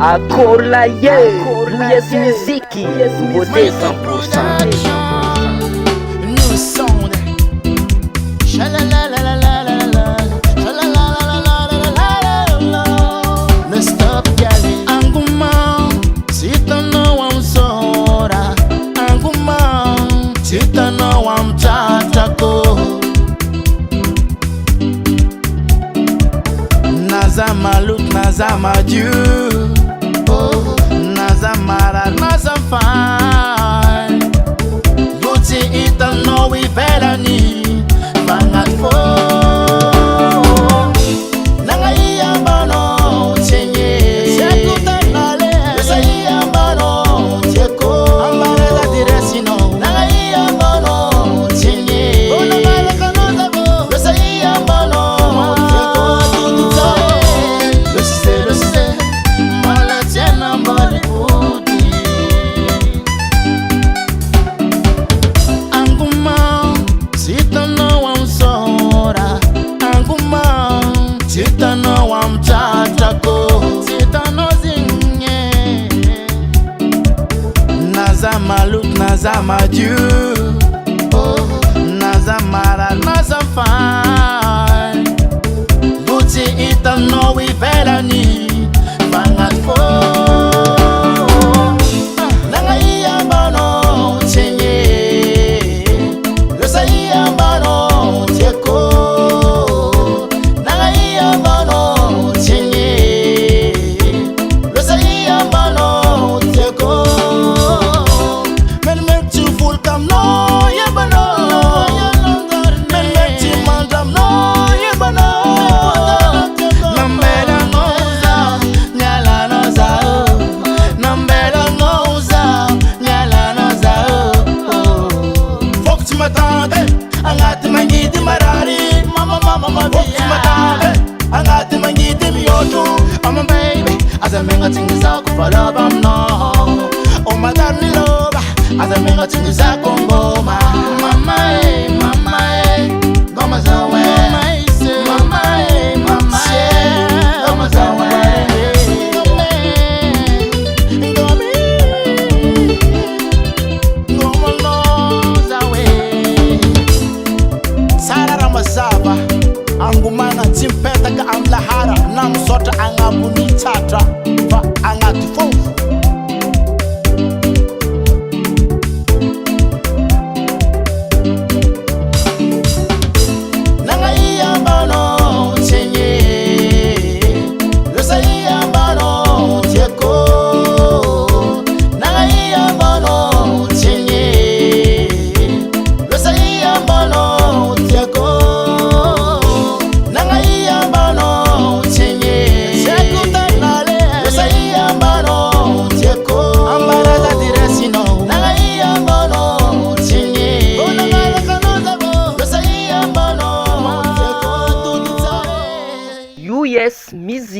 Akola ONEJSI muziki Nouveauté 100%. New sound. Shalalalalala, shalalalalala. No stop, gali. Anguma, sita no am sora. Anguma, sita no am chatako. Nazama look, nazama Dieu. Nazamara, Nazamfine. Beauty eternal, we felony. Bangat fo. Nangai ambano, chenye. Sekuta nale. Besai ambano, cheko. Ambara da diresino. Nangai ambano, chenye. Bona mala kanoza bo. Besai ambano, cheko. Lo sé. Mala chena mbali. Nazama look, nazama Dieu. Nazamara, nazamfine. Beauty eternal, we felony. Bangat fo. Nangai ambano, chenye. Besai ambano, cheko. Nangai ambano, chenye. Besai ambano, cheko. Angati mangiti marari, mama angati mangiti miyotu, I'm a baby, as a menga tingiza kufala bamno. Oh my darling love, as a menga tingiza kongoma. Mama goma zawe. Mama goma zawe. Angumana timpeta ka amlahara namsota angabuni tata va angatifu. Nangai ambano chenye. Besai ambano cheko. Nangai ambano chenye. Besai ambano cheko. ONEJSI music.